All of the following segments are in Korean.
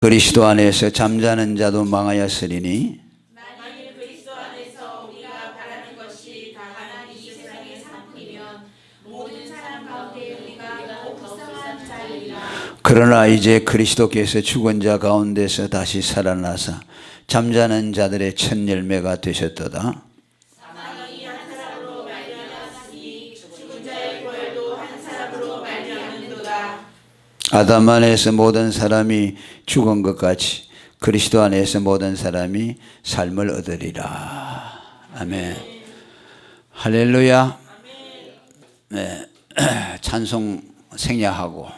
그리스도 안에서 잠자는 자도 망하였으리니 만일 그리스도 안에서 우리가 바라는 것이 다 하나님이 이 세상의 상품이면 모든 사람 가운데 우리가 더 불쌍한 자이라. 그러나 이제 그리스도께서 죽은 자 가운데서 다시 살아나사 잠자는 자들의 첫 열매가 되셨도다. 사망이 한 사람으로 말미암았으니 죽은 자의 부활도 한 사람으로 말미암는도다. 아담 안에서 모든 사람이 죽은 것 같이 그리스도 안에서 모든 사람이 삶을 얻으리라. 아멘. 할렐루야. 네, 찬송 생략하고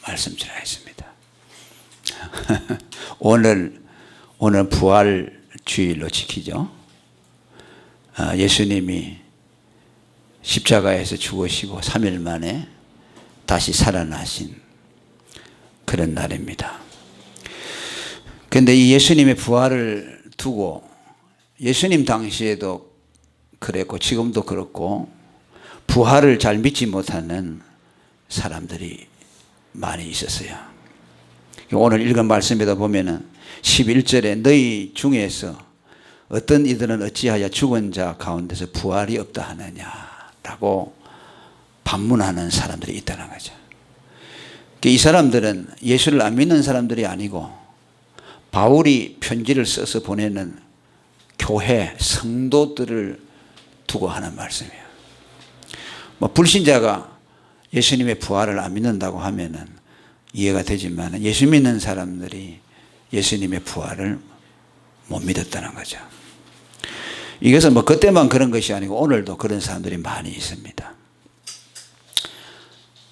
말씀 전하겠습니다. 오늘 부활 주일로 지키죠. 예수님이 십자가에서 죽으시고 3일 만에 다시 살아나신 그런 날입니다. 그런데 이 예수님의 부활을 두고 예수님 당시에도 그랬고 지금도 그렇고 부활을 잘 믿지 못하는 사람들이 많이 있었어요. 오늘 읽은 말씀에다 보면은 11절에 너희 중에서 어떤 이들은 어찌하여 죽은 자 가운데서 부활이 없다 하느냐라고 반문하는 사람들이 있다는 거죠. 이 사람들은 예수를 안 믿는 사람들이 아니고 바울이 편지를 써서 보내는 교회 성도들을 두고 하는 말씀이에요. 불신자가 예수님의 부활을 안 믿는다고 하면은 이해가 되지만 예수 믿는 사람들이 예수님의 부활을 못 믿었다는 거죠. 이것은 그때만 그런 것이 아니고 오늘도 그런 사람들이 많이 있습니다.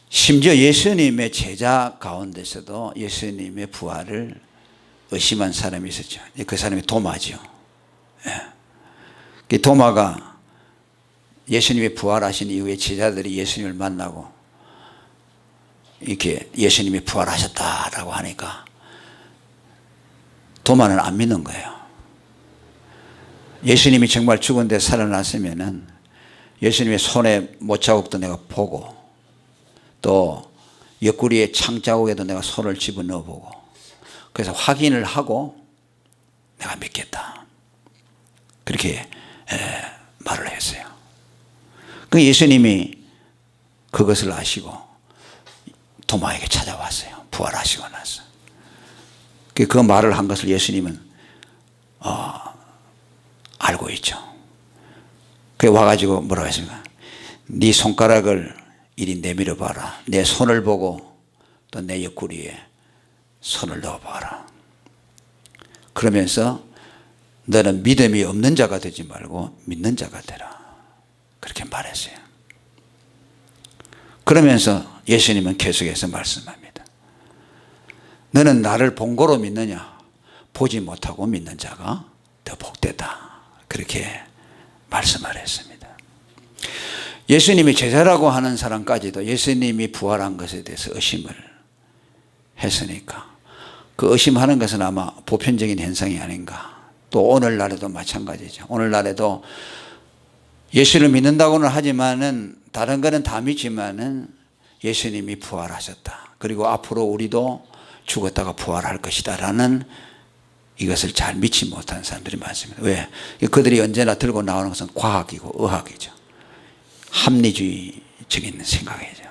심지어 예수님의 제자 가운데서도 예수님의 부활을 의심한 사람이 있었죠. 그 사람이 도마죠. 그 도마가 예수님이 부활하신 이후에 제자들이 예수님을 만나고 이렇게 예수님이 부활하셨다라고 하니까 도마는 안 믿는 거예요. 예수님이 정말 죽은 데 살아났으면은 예수님의 손에 못자국도 내가 보고 또 옆구리에 창자국에도 내가 손을 집어넣어 보고 그래서 확인을 하고 내가 믿겠다. 그렇게 말을 했어요. 그 예수님이 그것을 아시고 도마에게 찾아왔어요. 부활하시고 나서. 그 말을 한 것을 예수님은 알고 있죠. 그래 와가지고 뭐라고 했습니까? 네 손가락을 이리 내밀어 봐라. 내 손을 보고 또 내 옆구리에 손을 넣어 봐라. 그러면서 너는 믿음이 없는 자가 되지 말고 믿는 자가 되라. 그렇게 말했어요. 그러면서 예수님은 계속해서 말씀합니다. 너는 나를 본고로 믿느냐? 보지 못하고 믿는 자가 더 복되다. 그렇게 말씀을 했습니다. 예수님이 제자라고 하는 사람까지도 예수님이 부활한 것에 대해서 의심을 했으니까 그 의심하는 것은 아마 보편적인 현상이 아닌가. 또 오늘날에도 마찬가지죠. 오늘날에도 예수를 믿는다고는 하지만은 다른 거는 다 믿지만은 예수님이 부활하셨다. 그리고 앞으로 우리도 죽었다가 부활할 것이다 라는 이것을 잘 믿지 못하는 사람들이 많습니다. 왜? 그들이 언제나 들고 나오는 것은 과학이고 의학이죠. 합리주의적인 생각이죠.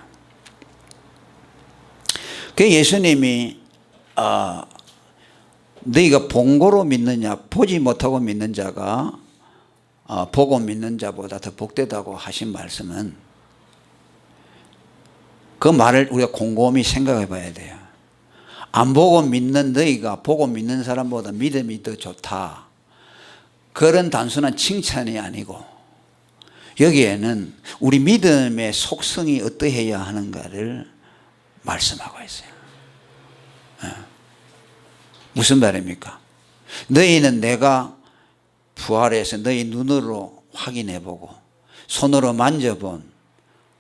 그 예수님이 너희가 본고로 믿느냐 보지 못하고 믿는 자가 보고 믿는 자보다 더 복되다고 하신 말씀은 그 말을 우리가 곰곰이 생각해 봐야 돼요. 안 보고 믿는 너희가 보고 믿는 사람보다 믿음이 더 좋다. 그런 단순한 칭찬이 아니고 여기에는 우리 믿음의 속성이 어떠해야 하는가를 말씀하고 있어요. 무슨 말입니까? 너희는 내가 부활해서 너희 눈으로 확인해 보고 손으로 만져본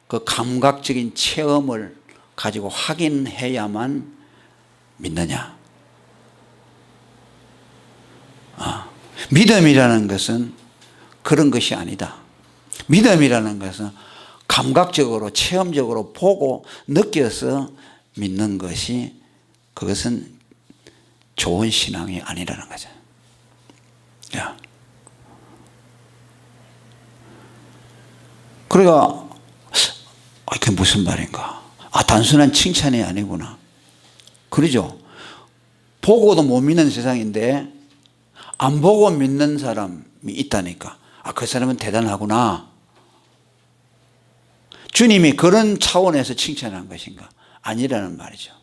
그 감각적인 체험을 가지고 확인해야만 믿느냐? 믿음이라는 것은 그런 것이 아니다. 믿음이라는 것은 감각적으로 체험적으로 보고 느껴서 믿는 것이 그것은 좋은 신앙이 아니라는 거죠. 야. 그러니까 그게 무슨 말인가? 단순한 칭찬이 아니구나. 그러죠. 보고도 못 믿는 세상인데 안 보고 믿는 사람이 있다니까. 그 사람은 대단하구나. 주님이 그런 차원에서 칭찬한 것인가? 아니라는 말이죠.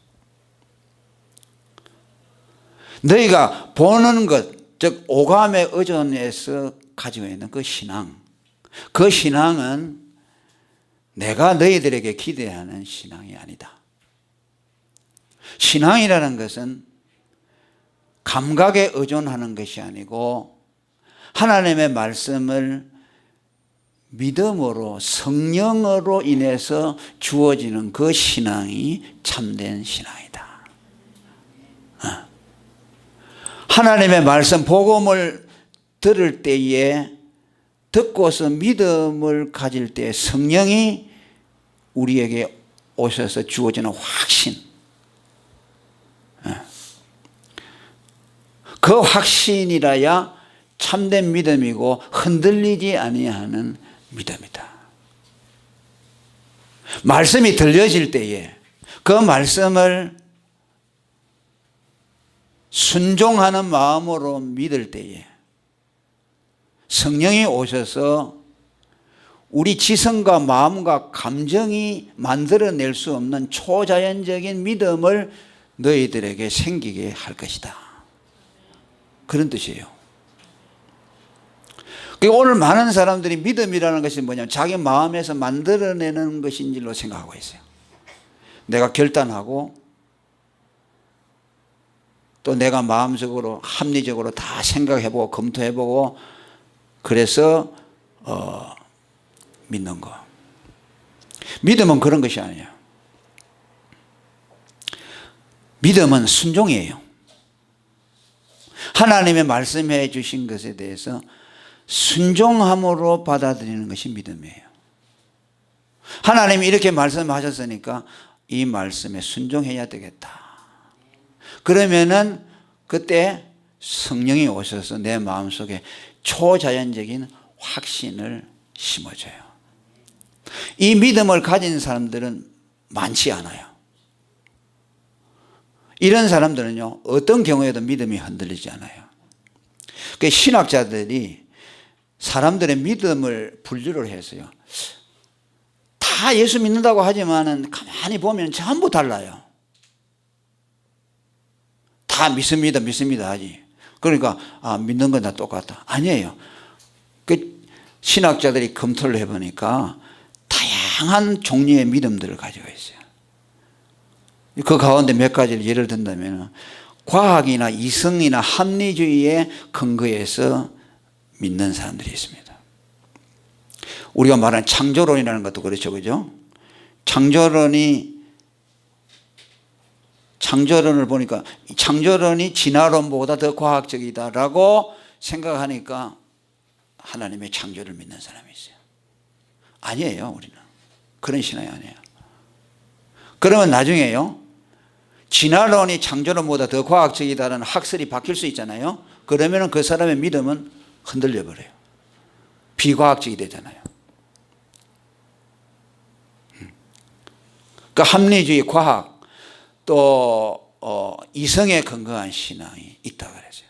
너희가 보는 것, 즉 오감에 의존해서 가지고 있는 그 신앙, 그 신앙은 내가 너희들에게 기대하는 신앙이 아니다. 신앙이라는 것은 감각에 의존하는 것이 아니고 하나님의 말씀을 믿음으로 성령으로 인해서 주어지는 그 신앙이 참된 신앙이다. 하나님의 말씀 복음을 들을 때에 듣고서 믿음을 가질 때 성령이 우리에게 오셔서 주어지는 확신, 그 확신이라야 참된 믿음이고 흔들리지 아니하는 믿음이다. 말씀이 들려질 때에 그 말씀을 순종하는 마음으로 믿을 때에 성령이 오셔서 우리 지성과 마음과 감정이 만들어낼 수 없는 초자연적인 믿음을 너희들에게 생기게 할 것이다. 그런 뜻이에요. 오늘 많은 사람들이 믿음이라는 것이 뭐냐면 자기 마음에서 만들어내는 것인 줄로 생각하고 있어요. 내가 결단하고 또 내가 마음속으로 합리적으로 다 생각해보고 검토해보고 그래서 믿는 거. 믿음은 그런 것이 아니에요. 믿음은 순종이에요. 하나님의 말씀해 주신 것에 대해서 순종함으로 받아들이는 것이 믿음이에요. 하나님이 이렇게 말씀하셨으니까 이 말씀에 순종해야 되겠다. 그러면은 그때 성령이 오셔서 내 마음속에 초자연적인 확신을 심어줘요. 이 믿음을 가진 사람들은 많지 않아요. 이런 사람들은요, 어떤 경우에도 믿음이 흔들리지 않아요. 그 신학자들이 사람들의 믿음을 분류를 해서요, 다 예수 믿는다고 하지만은 가만히 보면 전부 달라요. 다 믿습니다, 믿습니다 하지. 그러니까 믿는 건 다 똑같다. 아니에요. 그 신학자들이 검토를 해보니까 다양한 종류의 믿음들을 가지고 있어요. 그 가운데 몇 가지를 예를 든다면 과학이나 이성이나 합리주의에 근거해서 믿는 사람들이 있습니다. 우리가 말하는 창조론이라는 것도 그렇죠, 그죠? 창조론을 보니까 창조론이 진화론보다 더 과학적이다라고 생각하니까 하나님의 창조를 믿는 사람이 있어요. 아니에요, 우리는. 그런 신앙이 아니에요. 그러면 나중에요, 진화론이 창조론보다 더 과학적이다라는 학설이 바뀔 수 있잖아요. 그러면 그 사람의 믿음은 흔들려 버려요. 비과학적이 되잖아요. 그 합리주의, 과학, 또 이성에 근거한 신앙이 있다고 그러죠.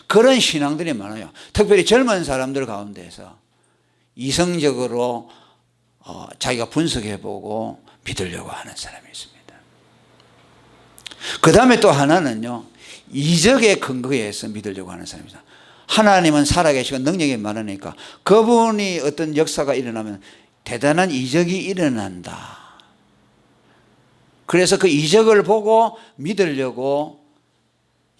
그런 신앙들이 많아요. 특별히 젊은 사람들 가운데서 이성적으로 자기가 분석해보고 믿으려고 하는 사람이 있습니다. 그 다음에 또 하나는요, 이적에 근거해서 믿으려고 하는 사람입니다. 하나님은 살아계시고 능력이 많으니까 그분이 어떤 역사가 일어나면 대단한 이적이 일어난다. 그래서 그 이적을 보고 믿으려고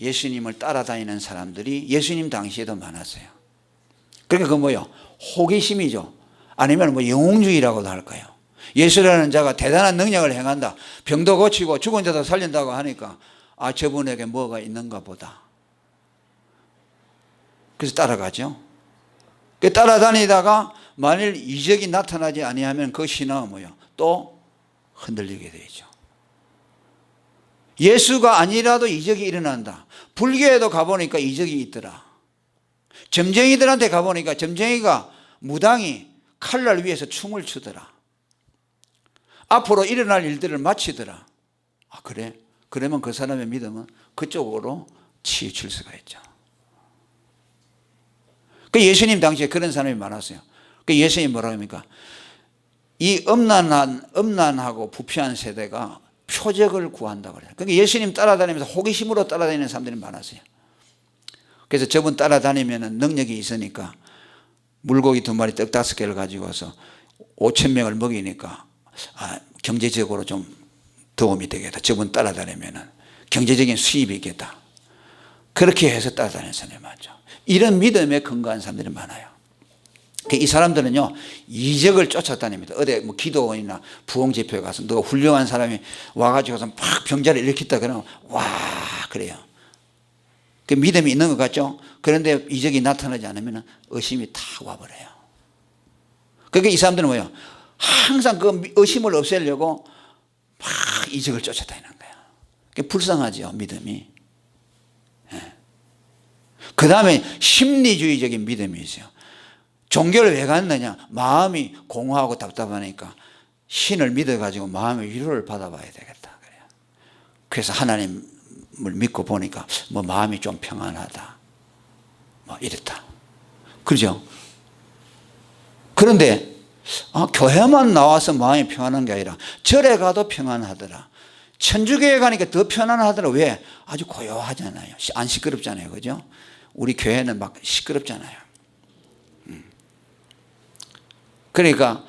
예수님을 따라다니는 사람들이 예수님 당시에도 많았어요. 그러니까 그 뭐예요? 호기심이죠. 아니면 뭐 영웅주의라고도 할까요? 예수라는 자가 대단한 능력을 행한다. 병도 고치고 죽은 자도 살린다고 하니까 저분에게 뭐가 있는가 보다. 그래서 따라가죠. 따라다니다가 만일 이적이 나타나지 아니하면 그 신앙은 뭐예요? 또 흔들리게 되죠. 예수가 아니라도 이적이 일어난다. 불교에도 가보니까 이적이 있더라. 점쟁이들한테 가보니까 점쟁이가 무당이 칼날 위에서 춤을 추더라. 앞으로 일어날 일들을 마치더라. 아, 그래? 그러면 그 사람의 믿음은 그쪽으로 치우칠 수가 있죠. 그 예수님 당시에 그런 사람이 많았어요. 그 예수님 뭐라고 합니까? 이 음란하고 부패한 세대가 표적을 구한다고 그래요. 그러니까 예수님 따라다니면서 호기심으로 따라다니는 사람들이 많았어요. 그래서 저분 따라다니면 능력이 있으니까 물고기 2마리 떡 5개를 가지고 와서 5,000명을 먹이니까 경제적으로 좀 도움이 되겠다. 저분 따라다니면 경제적인 수입이 있겠다. 그렇게 해서 따라다니는 사람이 많죠. 이런 믿음에 근거한 사람들이 많아요. 이 사람들은요, 이적을 쫓아다닙니다. 어디 뭐 기도원이나 부흥집회에 가서 누가 훌륭한 사람이 와가지고서 막 병자를 일으켰다 그러면 와 그래요. 그 믿음이 있는 것 같죠? 그런데 이적이 나타나지 않으면 의심이 다 와버려요. 그러니까 이 사람들은 뭐예요? 항상 그 의심을 없애려고 막 이적을 쫓아다니는 거예요. 그게 불쌍하죠, 믿음이. 그 다음에 심리주의적인 믿음이 있어요. 종교를 왜 갔느냐? 마음이 공허하고 답답하니까 신을 믿어가지고 마음의 위로를 받아봐야 되겠다. 그래요. 그래서 하나님을 믿고 보니까 뭐 마음이 좀 평안하다. 뭐 이랬다. 그렇죠? 그런데 교회만 나와서 마음이 평안한 게 아니라 절에 가도 평안하더라. 천주교에 가니까 더 편안하더라. 왜? 아주 고요하잖아요. 안 시끄럽잖아요. 그죠? 우리 교회는 막 시끄럽잖아요. 그러니까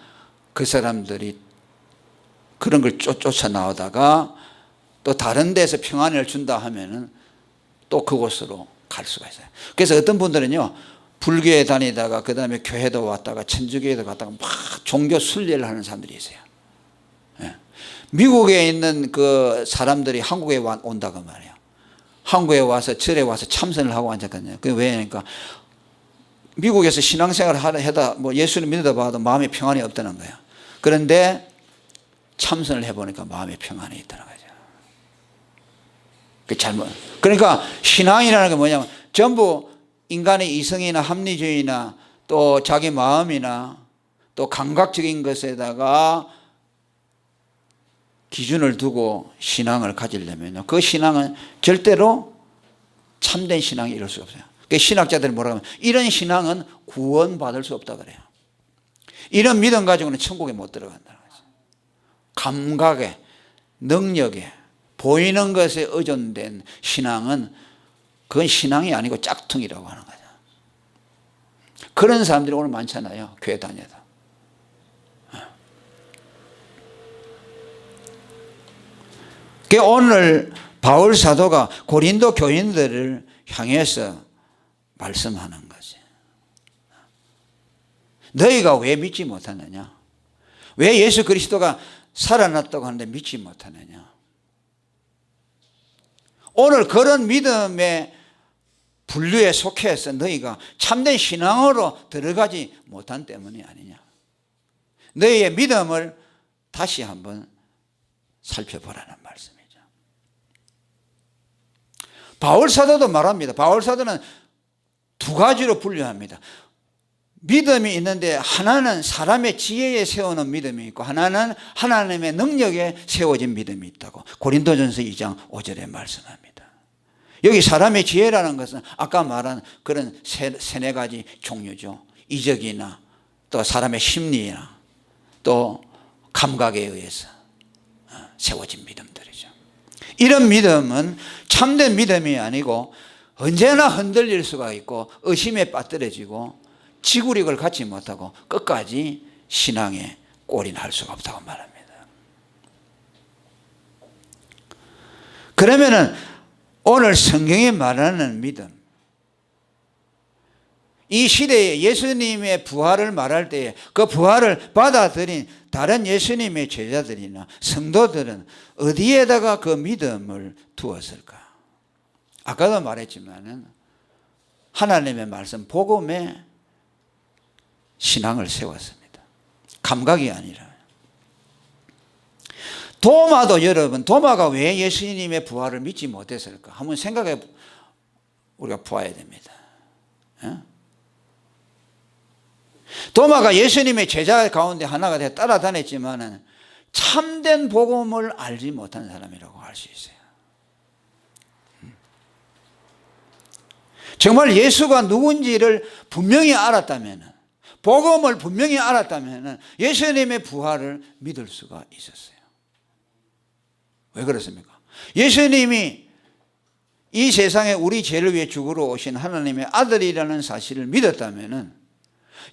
그 사람들이 그런 걸 쫓아 나오다가 또 다른 데서 평안을 준다 하면은 또 그곳으로 갈 수가 있어요. 그래서 어떤 분들은요, 불교에 다니다가 그 다음에 교회도 왔다가 천주교에도 갔다가 막 종교 순례를 하는 사람들이 있어요. 미국에 있는 그 사람들이 한국에 온다고 말이에요. 한국에 와서 절에 와서 참선을 하고 앉았거든요. 그게 왜? 그러니까 미국에서 신앙생활을 하다 뭐 예수를 믿어다 봐도 마음에 평안이 없다는 거예요. 그런데 참선을 해보니까 마음에 평안이 있다는 거죠. 그 잘못. 그러니까 신앙이라는 게 뭐냐면 전부 인간의 이성이나 합리주의나 또 자기 마음이나 또 감각적인 것에다가 기준을 두고 신앙을 가지려면요, 그 신앙은 절대로 참된 신앙이 이룰 수 없어요. 신학자들이 뭐라고 하면 이런 신앙은 구원받을 수 없다 그래요. 이런 믿음 가지고는 천국에 못 들어간다는 거죠. 감각에, 능력에, 보이는 것에 의존된 신앙은 그건 신앙이 아니고 짝퉁이라고 하는 거죠. 그런 사람들이 오늘 많잖아요. 교회 다녀도. 오늘 바울 사도가 고린도 교인들을 향해서 말씀하는 거지. 너희가 왜 믿지 못하느냐? 왜 예수 그리스도가 살아났다고 하는데 믿지 못하느냐? 오늘 그런 믿음의 분류에 속해서 너희가 참된 신앙으로 들어가지 못한 때문이 아니냐? 너희의 믿음을 다시 한번 살펴보라는 말씀이죠. 바울 사도도 말합니다. 바울 사도는 두 가지로 분류합니다. 믿음이 있는데 하나는 사람의 지혜에 세우는 믿음이 있고 하나는 하나님의 능력에 세워진 믿음이 있다고 고린도전서 2장 5절에 말씀합니다. 여기 사람의 지혜라는 것은 아까 말한 그런 세네 가지 종류죠. 이적이나 또 사람의 심리나 또 감각에 의해서 세워진 믿음들이죠. 이런 믿음은 참된 믿음이 아니고 언제나 흔들릴 수가 있고 의심에 빠뜨려지고 지구력을 갖지 못하고 끝까지 신앙에 올인할 수가 없다고 말합니다. 그러면은 오늘 성경이 말하는 믿음, 이 시대에 예수님의 부활을 말할 때에 그 부활을 받아들인 다른 예수님의 제자들이나 성도들은 어디에다가 그 믿음을 두었을까? 아까도 말했지만은 하나님의 말씀 복음에 신앙을 세웠습니다. 감각이 아니라. 도마도 여러분, 도마가 왜 예수님의 부활을 믿지 못했을까? 한번 생각해 우리가 보아야 됩니다. 도마가 예수님의 제자 가운데 하나가 되어 따라다녔지만 참된 복음을 알지 못한 사람이라고 할 수 있어요. 정말 예수가 누군지를 분명히 알았다면, 복음을 분명히 알았다면 예수님의 부활을 믿을 수가 있었어요. 왜 그렇습니까? 예수님이 이 세상에 우리 죄를 위해 죽으러 오신 하나님의 아들이라는 사실을 믿었다면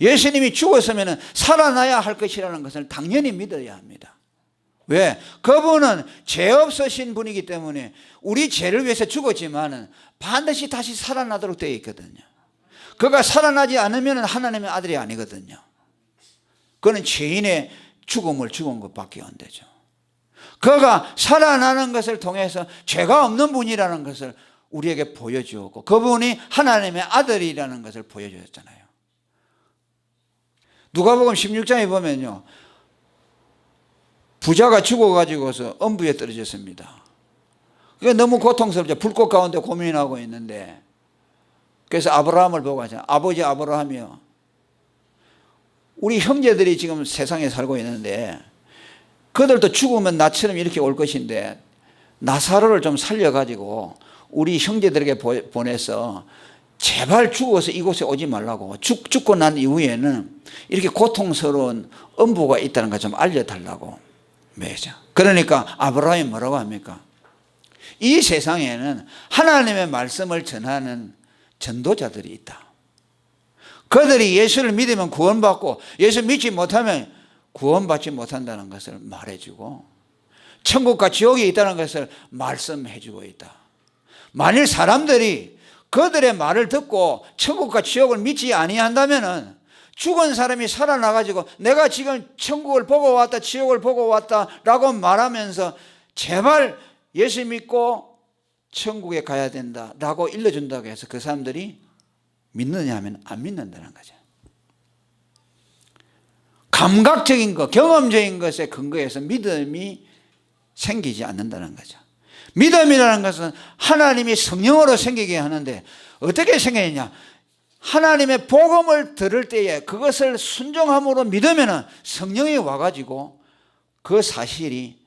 예수님이 죽었으면 살아나야 할 것이라는 것을 당연히 믿어야 합니다. 왜? 그분은 죄 없으신 분이기 때문에 우리 죄를 위해서 죽었지만 반드시 다시 살아나도록 되어 있거든요. 그가 살아나지 않으면 하나님의 아들이 아니거든요. 그는 죄인의 죽음을 죽은 것밖에 안 되죠. 그가 살아나는 것을 통해서 죄가 없는 분이라는 것을 우리에게 보여주었고, 그분이 하나님의 아들이라는 것을 보여주었잖아요. 누가복음 16장에 보면요, 부자가 죽어가지고서 엄부에 떨어졌습니다. 그게 너무 고통스럽죠. 불꽃 가운데 고민하고 있는데, 그래서 아브라함을 보고 하잖아요. 아버지 아브라함이요, 우리 형제들이 지금 세상에 살고 있는데 그들도 죽으면 나처럼 이렇게 올 것인데 나사로를 좀 살려가지고 우리 형제들에게 보내서 제발 죽어서 이곳에 오지 말라고, 죽고 난 이후에는 이렇게 고통스러운 엄부가 있다는 걸 좀 알려달라고. 매죠. 그러니까 아브라함이 뭐라고 합니까? 이 세상에는 하나님의 말씀을 전하는 전도자들이 있다. 그들이 예수를 믿으면 구원받고 예수 믿지 못하면 구원받지 못한다는 것을 말해주고, 천국과 지옥이 있다는 것을 말씀해주고 있다. 만일 사람들이 그들의 말을 듣고 천국과 지옥을 믿지 아니한다면 죽은 사람이 살아나가지고 내가 지금 천국을 보고 왔다, 지옥을 보고 왔다 라고 말하면서 제발 예수 믿고 천국에 가야 된다 라고 일러준다고 해서 그 사람들이 믿느냐 하면 안 믿는다는 거죠. 감각적인 것, 경험적인 것에 근거해서 믿음이 생기지 않는다는 거죠. 믿음이라는 것은 하나님이 성령으로 생기게 하는데 어떻게 생기느냐? 하나님의 복음을 들을 때에 그것을 순종함으로 믿으면 성령이 와가지고 그 사실이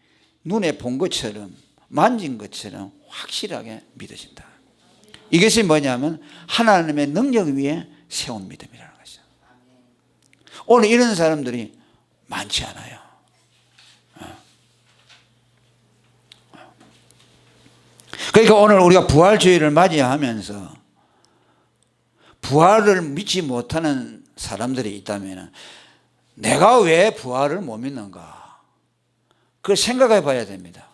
눈에 본 것처럼 만진 것처럼 확실하게 믿어진다. 이것이 뭐냐면 하나님의 능력 위에 세운 믿음이라는 것이죠. 오늘 이런 사람들이 많지 않아요. 그러니까 오늘 우리가 부활주의를 맞이하면서 부활을 믿지 못하는 사람들이 있다면 내가 왜 부활을 못 믿는가? 그걸 생각해 봐야 됩니다.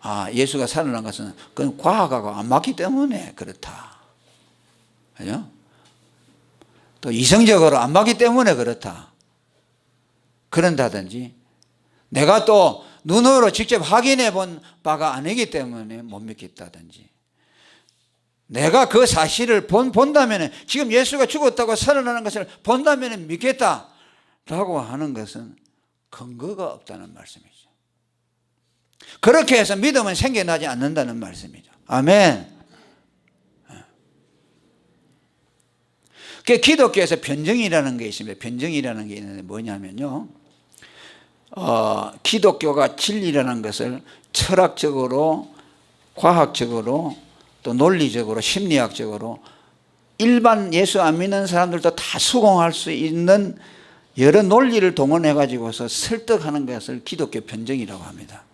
아, 예수가 살아난 것은 그건 과학하고 안 맞기 때문에 그렇다. 그죠? 또 이성적으로 안 맞기 때문에 그렇다. 그런다든지 내가 또 눈으로 직접 확인해 본 바가 아니기 때문에 못 믿겠다든지, 내가 그 사실을 본다면, 지금 예수가 죽었다고 살아나는 것을 본다면 믿겠다라고 하는 것은 근거가 없다는 말씀이죠. 그렇게 해서 믿음은 생겨나지 않는다는 말씀이죠. 아멘. 기독교에서 변증이라는 게 있습니다. 변증이라는 게 있는데 뭐냐면요, 기독교가 진리라는 것을 철학적으로, 과학적으로, 또 논리적으로, 심리학적으로 일반 예수 안 믿는 사람들도 다 수긍할 수 있는 여러 논리를 동원해 가지고서 설득하는 것을 기독교 변증이라고 합니다.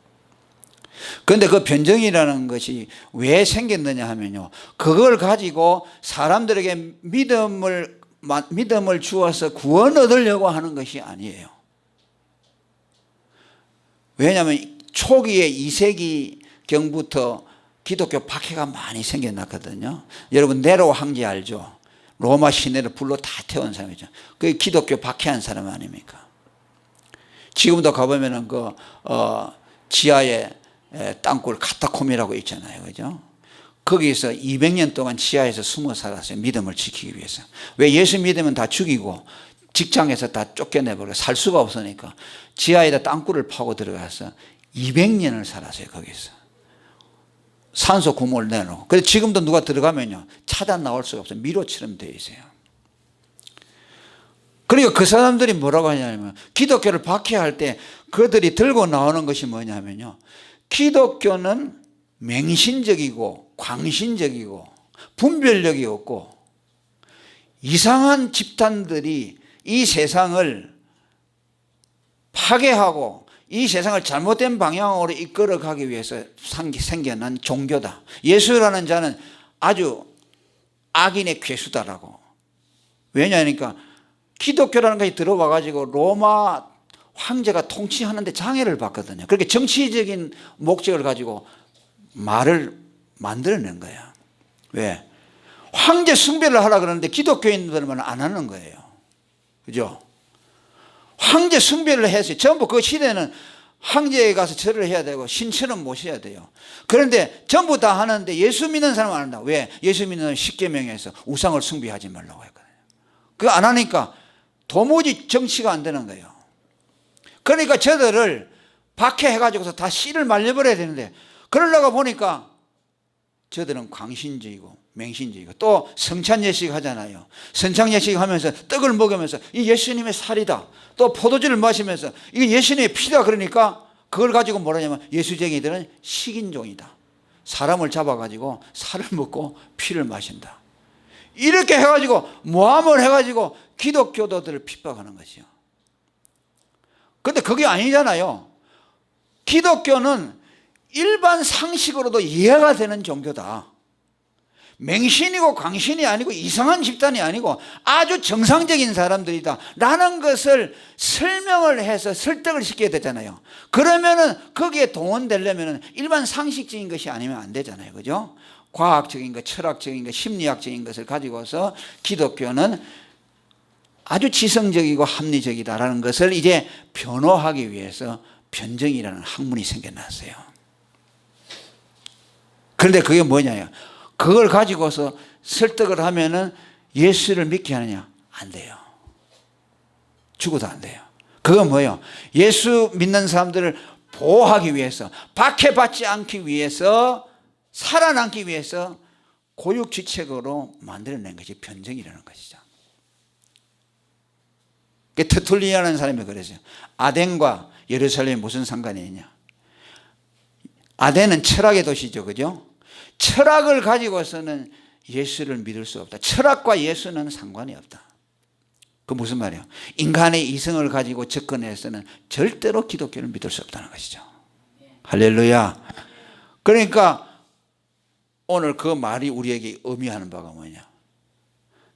그런데 그 변증이라는 것이 왜 생겼느냐 하면요, 그걸 가지고 사람들에게 믿음을 주어서 구원 얻으려고 하는 것이 아니에요. 왜냐하면 초기에 2세기 경부터 기독교 박해가 많이 생겨났거든요. 여러분 네로 황제 알죠? 로마 시내를 불로 다 태운 사람이죠. 그게 기독교 박해한 사람 아닙니까? 지금도 가보면은 지하에 땅굴 카타콤이라고 있잖아요. 그죠? 거기서 200년 동안 지하에서 숨어 살았어요. 믿음을 지키기 위해서. 왜? 예수 믿으면 다 죽이고 직장에서 다 쫓겨내버려 살 수가 없으니까 지하에다 땅굴을 파고 들어가서 200년을 살았어요. 거기서 산소 구멍을 내놓고. 그래서 지금도 누가 들어가면요 찾아 나올 수가 없어요. 미로처럼 되어 있어요. 그러니까 그 사람들이 뭐라고 하냐면 기독교를 박해할 때 그들이 들고 나오는 것이 뭐냐면요, 기독교는 맹신적이고 광신적이고 분별력이 없고 이상한 집단들이 이 세상을 파괴하고 이 세상을 잘못된 방향으로 이끌어가기 위해서 생겨난 종교다. 예수라는 자는 아주 악인의 괴수다라고. 왜냐하니까 기독교라는 것이 들어와 가지고 로마 황제가 통치하는데 장애를 받거든요. 그렇게 정치적인 목적을 가지고 말을 만들어낸 거야. 왜? 황제 숭배를 하라 그러는데 기독교인들은 안 하는 거예요. 그죠? 황제 숭배를 했어요. 전부 그 시대는 황제에 가서 절을 해야 되고 신처럼 모셔야 돼요. 그런데 전부 다 하는데 예수 믿는 사람은 안 한다. 왜? 예수 믿는 사람은 십계명에서 우상을 숭배하지 말라고 했거든요. 그거 안 하니까 도무지 정치가 안 되는 거예요. 그러니까 저들을 박해해가지고서 다 씨를 말려버려야 되는데 그러려고 보니까 저들은 광신적이고 맹신적이고 또 성찬예식 하잖아요. 성찬예식 하면서 떡을 먹으면서 이 예수님의 살이다. 또 포도주를 마시면서 이게 예수님의 피다. 그러니까 그걸 가지고 뭐라냐면 예수쟁이들은 식인종이다. 사람을 잡아가지고 살을 먹고 피를 마신다. 이렇게 해가지고 모함을 해가지고 기독교도들을 핍박하는 것이요. 그런데 그게 아니잖아요. 기독교는 일반 상식으로도 이해가 되는 종교다. 맹신이고 광신이 아니고 이상한 집단이 아니고 아주 정상적인 사람들이다 라는 것을 설명을 해서 설득을 시켜야 되잖아요. 그러면은 거기에 동원되려면 일반 상식적인 것이 아니면 안 되잖아요. 그죠? 과학적인 것, 철학적인 것, 심리학적인 것을 가지고서 기독교는 아주 지성적이고 합리적이다라는 것을 이제 변호하기 위해서 변정이라는 학문이 생겨났어요. 그런데 그게 뭐냐요? 그걸 가지고서 설득을 하면은 예수를 믿게 하느냐? 안 돼요. 죽어도 안 돼요. 그건 뭐예요? 예수 믿는 사람들을 보호하기 위해서, 박해받지 않기 위해서, 살아남기 위해서 고육지책으로 만들어낸 것이 변정이라는 것이죠. 터툴리아라는 사람이 그랬어요. 아덴과 예루살렘이 무슨 상관이 있냐? 아덴은 철학의 도시죠. 그죠? 철학을 가지고서는 예수를 믿을 수 없다. 철학과 예수는 상관이 없다. 그 무슨 말이에요? 인간의 이성을 가지고 접근해서는 절대로 기독교를 믿을 수 없다는 것이죠. 할렐루야. 그러니까 오늘 그 말이 우리에게 의미하는 바가 뭐냐?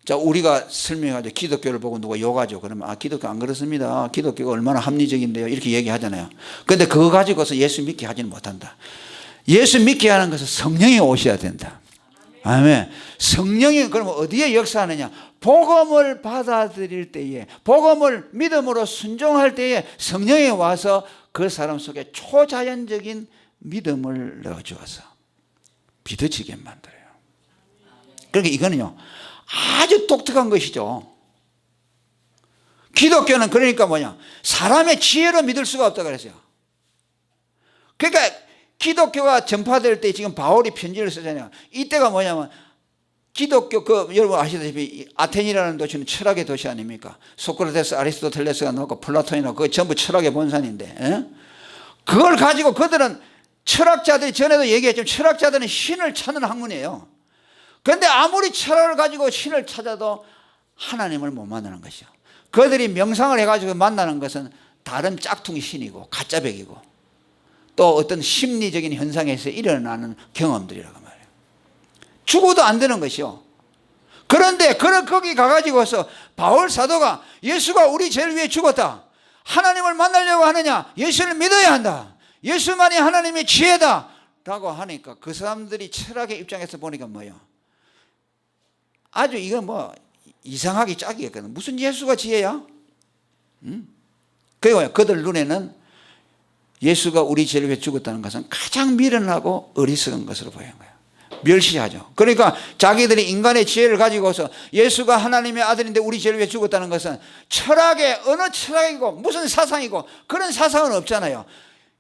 자, 우리가 설명하죠. 기독교를 보고 누가 욕하죠. 그러면 아, 기독교 안 그렇습니다. 기독교가 얼마나 합리적인데요. 이렇게 얘기하잖아요. 그런데 그거 가지고서 예수 믿게 하지는 못한다. 예수 믿게 하는 것은 성령이 오셔야 된다. 아멘. 성령이 그러면 어디에 역사하느냐? 복음을 받아들일 때에, 복음을 믿음으로 순종할 때에 성령이 와서 그 사람 속에 초자연적인 믿음을 넣어주어서 믿어지게 만들어요. 그러니까 이거는요 아주 독특한 것이죠. 기독교는 그러니까 뭐냐? 사람의 지혜로 믿을 수가 없다 그랬어요. 그러니까 기독교가 전파될 때 지금 바울이 편지를 쓰잖아요. 이때가 뭐냐면 기독교 여러분 아시다시피 아테네라는 도시는 철학의 도시 아닙니까? 소크라테스, 아리스토텔레스가 나오고 플라톤이 나오고 그거 전부 철학의 본산인데, 에? 그걸 가지고 그들은 철학자들이 전에도 얘기했지만 철학자들은 신을 찾는 학문이에요. 그런데 아무리 철학을 가지고 신을 찾아도 하나님을 못 만나는 것이요. 그들이 명상을 해가지고 만나는 것은 다른 짝퉁 신이고 가짜백이고 또 어떤 심리적인 현상에서 일어나는 경험들이라고 말해요. 죽어도 안 되는 것이요. 그런데 거기 가가지고서 바울 사도가 예수가 우리 죄를 위해 죽었다. 하나님을 만나려고 하느냐? 예수를 믿어야 한다. 예수만이 하나님의 지혜다 라고 하니까 그 사람들이 철학의 입장에서 보니까 뭐예요? 아주 이건 뭐 이상하게 짝이었거든. 무슨 예수가 지혜야? 그리고 그들 눈에는 예수가 우리 죄를 위해 죽었다는 것은 가장 미련하고 어리석은 것으로 보이는 거예요. 멸시하죠. 그러니까 자기들이 인간의 지혜를 가지고서 예수가 하나님의 아들인데 우리 죄를 위해 죽었다는 것은 철학의 어느 철학이고 무슨 사상이고 그런 사상은 없잖아요.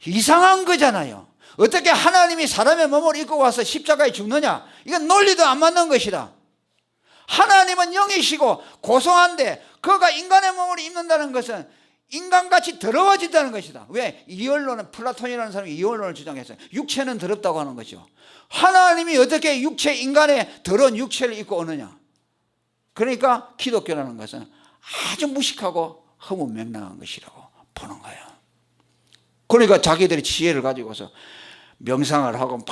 이상한 거잖아요. 어떻게 하나님이 사람의 몸을 입고 와서 십자가에 죽느냐? 이건 논리도 안 맞는 것이다. 하나님은 영이시고 고소한데 그가 인간의 몸을 입는다는 것은 인간같이 더러워진다는 것이다. 왜? 이언론은, 플라톤이라는 사람이 이언론을 주장했어요. 육체는 더럽다고 하는 거죠. 하나님이 어떻게 인간의 더러운 육체를 입고 오느냐? 그러니까 기독교라는 것은 아주 무식하고 허무맹랑한 것이라고 보는 거예요. 그러니까 자기들이 지혜를 가지고서 명상을 하고 막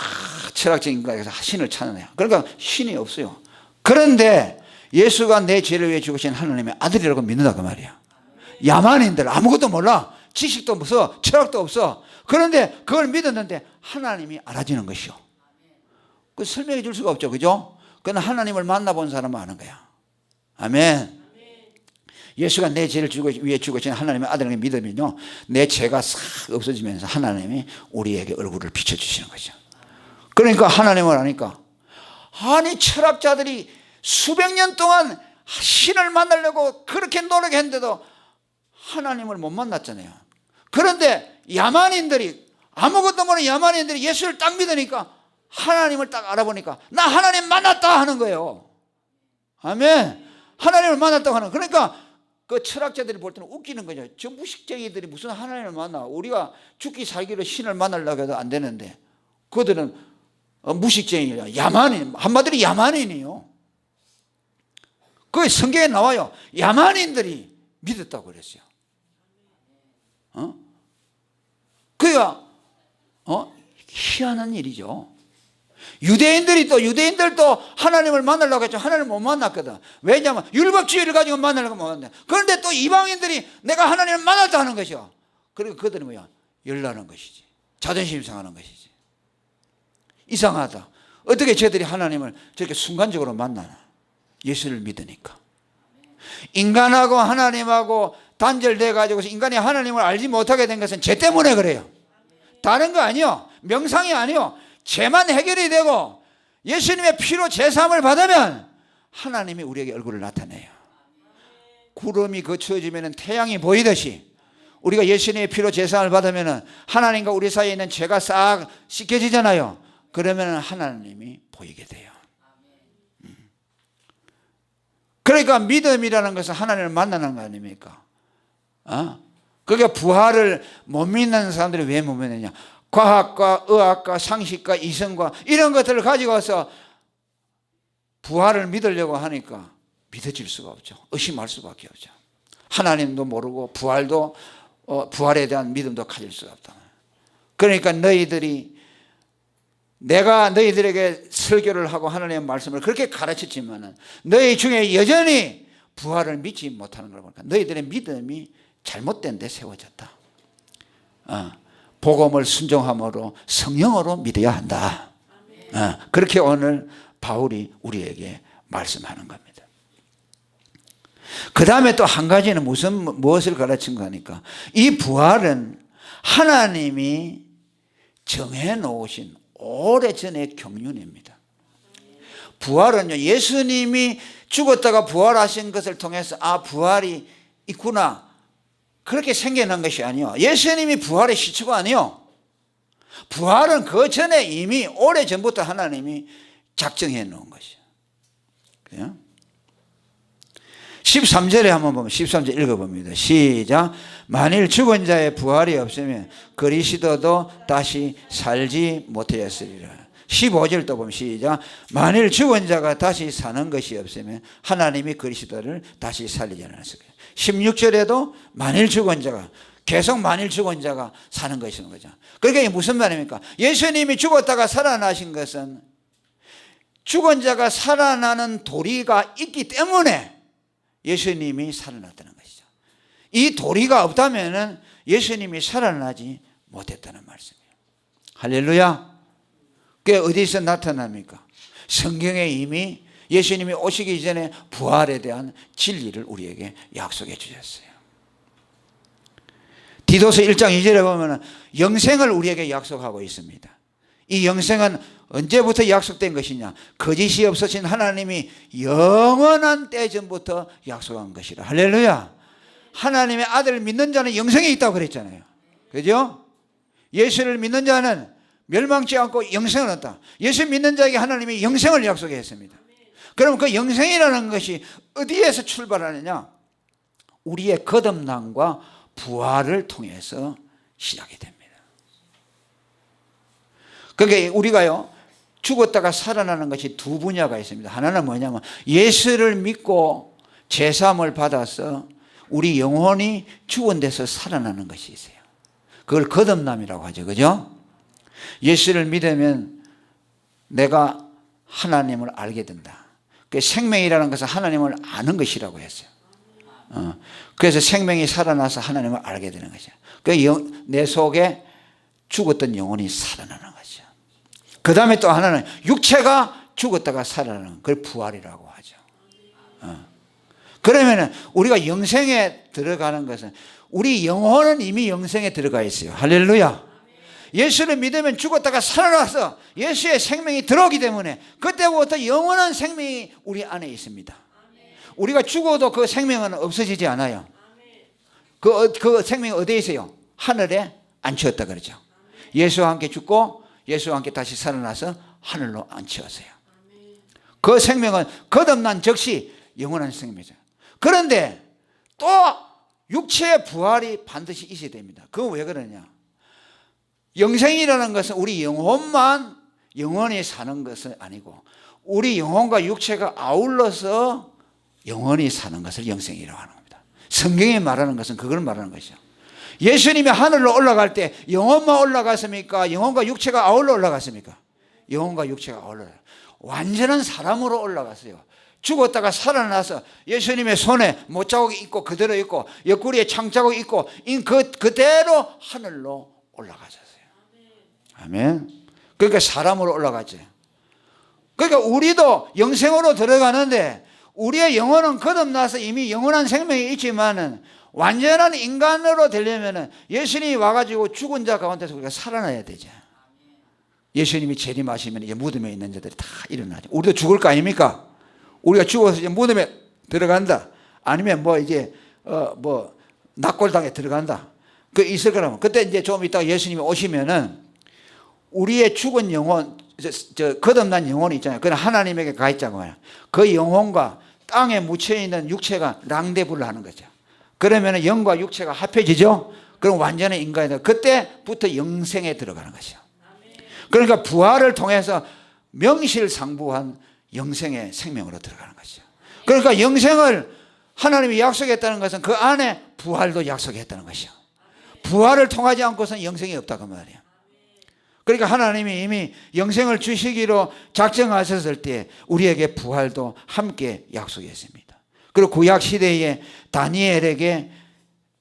철학적인 거에서 신을 찾아내요. 그러니까 신이 없어요. 그런데 예수가 내 죄를 위해 죽으신 하나님의 아들이라고 믿는다 그 말이야. 야만인들 아무것도 몰라. 지식도 없어. 철학도 없어. 그런데 그걸 믿었는데 하나님이 알아지는 것이요. 그 설명해 줄 수가 없죠. 그죠? 그건 하나님을 만나본 사람은 아는 거야. 아멘. 예수가 내 죄를 위해 죽으신 하나님의 아들에게 믿으면요, 내 죄가 싹 없어지면서 하나님이 우리에게 얼굴을 비춰주시는 거죠. 그러니까 하나님을 아니까, 아니 철학자들이 수백 년 동안 신을 만나려고 그렇게 노력했는데도 하나님을 못 만났잖아요. 그런데 야만인들이, 아무것도 모르는 야만인들이 예수를 딱 믿으니까 하나님을 딱 알아보니까 나 하나님 만났다 하는 거예요. 아멘. 하나님을 만났다고 하는. 그러니까 그 철학자들이 볼 때는 웃기는 거죠. 저 무식쟁이들이 무슨 하나님을 만나. 우리가 죽기 살기로 신을 만나려고 해도 안 되는데 그들은 무식쟁이야. 야만인. 한마디로 야만인이에요. 그 성경에 나와요. 야만인들이 믿었다고 그랬어요. 그러니까 희한한 일이죠. 유대인들도 하나님을 만나려고 했죠. 하나님을 못 만났거든. 왜냐하면 율법주의를 가지고 만나려고 못 만났네. 그런데 또 이방인들이 내가 하나님을 만났다 하는 것이요. 그리고 그들이 뭐야? 열나는 것이지. 자존심 상하는 것이지. 이상하다. 어떻게 쟤들이 하나님을 저렇게 순간적으로 만나나? 예수를 믿으니까. 인간하고 하나님하고 단절돼 가지고서 인간이 하나님을 알지 못하게 된 것은 죄 때문에 그래요. 다른 거 아니요. 명상이 아니요. 죄만 해결이 되고 예수님의 피로 제사함을 받으면 하나님이 우리에게 얼굴을 나타내요. 구름이 거쳐지면 태양이 보이듯이 우리가 예수님의 피로 제사함을 받으면 하나님과 우리 사이에 있는 죄가 싹 씻겨지잖아요. 그러면 하나님이 보이게 돼요. 그러니까 믿음이라는 것은 하나님을 만나는 거 아닙니까? 그게 부활을 못 믿는 사람들이 왜 못 믿느냐? 과학과 의학과 상식과 이성과 이런 것들을 가지고 와서 부활을 믿으려고 하니까 믿어질 수가 없죠. 의심할 수밖에 없죠. 하나님도 모르고 부활도 부활에 대한 믿음도 가질 수가 없다. 그러니까 내가 너희들에게 설교를 하고 하나님의 말씀을 그렇게 가르쳤지만은 너희 중에 여전히 부활을 믿지 못하는 걸 보니까 너희들의 믿음이 잘못된 데 세워졌다. 복음을 순종함으로 성령으로 믿어야 한다. 그렇게 오늘 바울이 우리에게 말씀하는 겁니다. 그 다음에 또 한 가지는 무엇을 가르친 거니까 이 부활은 하나님이 정해놓으신 오래전의 경륜입니다. 부활은요, 예수님이 죽었다가 부활하신 것을 통해서 부활이 있구나 그렇게 생겨난 것이 아니요. 예수님이 부활의 시초가 아니요. 부활은 그 전에 이미 오래전부터 하나님이 작정해 놓은 것이요. 그래요? 13절에 한번 보면 13절 읽어봅니다. 시작. 만일 죽은 자의 부활이 없으면 그리스도도 다시 살지 못하였으리라. 15절 또 보면 시작. 만일 죽은 자가 다시 사는 것이 없으면 하나님이 그리스도를 다시 살리지 않았을까. 16절에도 만일 죽은 자가 계속 만일 죽은 자가 사는 것인 거죠. 그러니까 이게 무슨 말입니까? 예수님이 죽었다가 살아나신 것은 죽은 자가 살아나는 도리가 있기 때문에 예수님이 살아났다는 것이죠. 이 도리가 없다면 예수님이 살아나지 못했다는 말씀이에요. 할렐루야. 그게 어디서 나타납니까? 성경에 이미 예수님이 오시기 전에 부활에 대한 진리를 우리에게 약속해 주셨어요. 디도서 1장 2절에 보면 영생을 우리에게 약속하고 있습니다. 이 영생은 언제부터 약속된 것이냐? 거짓이 없으신 하나님이 영원한 때 전부터 약속한 것이라. 할렐루야. 하나님의 아들을 믿는 자는 영생이 있다고 그랬잖아요. 그죠? 예수를 믿는 자는 멸망치 않고 영생을 얻다. 예수 믿는 자에게 하나님이 영생을 약속했습니다. 그럼 그 영생이라는 것이 어디에서 출발하느냐? 우리의 거듭남과 부활을 통해서 시작이 됩니다. 그러니까 우리가요, 죽었다가 살아나는 것이 두 분야가 있습니다. 하나는 뭐냐면 예수를 믿고 제사함을 받아서 우리 영혼이 죽은 데서 살아나는 것이 있어요. 그걸 거듭남이라고 하죠. 그죠? 예수를 믿으면 내가 하나님을 알게 된다. 그 생명이라는 것은 하나님을 아는 것이라고 했어요. 그래서 생명이 살아나서 하나님을 알게 되는 거죠. 내 속에 죽었던 영혼이 살아나는 거죠. 그 다음에 또 하나는 육체가 죽었다가 살아나는 그걸 부활이라고 하죠. 그러면 우리가 영생에 들어가는 것은 우리 영혼은 이미 영생에 들어가 있어요. 할렐루야. 예수를 믿으면 죽었다가 살아나서 예수의 생명이 들어오기 때문에 그때부터 영원한 생명이 우리 안에 있습니다. 우리가 죽어도 그 생명은 없어지지 않아요. 그 생명이 어디에 있어요? 하늘에 앉혔다 그러죠. 예수와 함께 죽고 예수와 함께 다시 살아나서 하늘로 앉혔어요. 그 생명은 거듭난 즉시 영원한 생명이죠. 그런데 또 육체의 부활이 반드시 있어야 됩니다. 그거 왜 그러냐? 영생이라는 것은 우리 영혼만 영원히 사는 것은 아니고 우리 영혼과 육체가 아울러서 영원히 사는 것을 영생이라고 하는 겁니다. 성경이 말하는 것은 그걸 말하는 것이죠. 예수님이 하늘로 올라갈 때 영혼만 올라갔습니까? 영혼과 육체가 아울러 올라갔습니까? 영혼과 육체가 아울러 완전한 사람으로 올라갔어요. 죽었다가 살아나서 예수님의 손에 못자국이 있고 그대로 있고 옆구리에 창자국이 있고 그대로 하늘로 올라가셨어요. 아멘. 그러니까 사람으로 올라갔죠. 그러니까 우리도 영생으로 들어가는데 우리의 영혼은 거듭나서 이미 영원한 생명이 있지만은 완전한 인간으로 되려면은 예수님이 와가지고 죽은 자 가운데서 우리가 살아나야 되죠. 예수님이 재림하시면 이제 무덤에 있는 자들이 다 일어나죠. 우리도 죽을 거 아닙니까? 우리가 죽어서 이제 무덤에 들어간다. 아니면 뭐 이제 낙골당에 들어간다. 그 있을 거라면 그때 이제 좀 이따가 예수님이 오시면은 우리의 죽은 영혼, 거듭난 영혼이 있잖아요. 그건 하나님에게 가 있잖아요. 그 영혼과 땅에 묻혀 있는 육체가 랑데부를 하는 거죠. 그러면 영과 육체가 합해지죠. 그럼 완전한 인간이 돼. 그때부터 영생에 들어가는 것이죠. 그러니까 부활을 통해서 명실상부한 영생의 생명으로 들어가는 것이죠. 그러니까 영생을 하나님이 약속했다는 것은 그 안에 부활도 약속했다는 것이죠. 부활을 통하지 않고서는 영생이 없다고 말이에요. 그러니까 하나님이 이미 영생을 주시기로 작정하셨을 때 우리에게 부활도 함께 약속했습니다. 그리고 구약 시대에 다니엘에게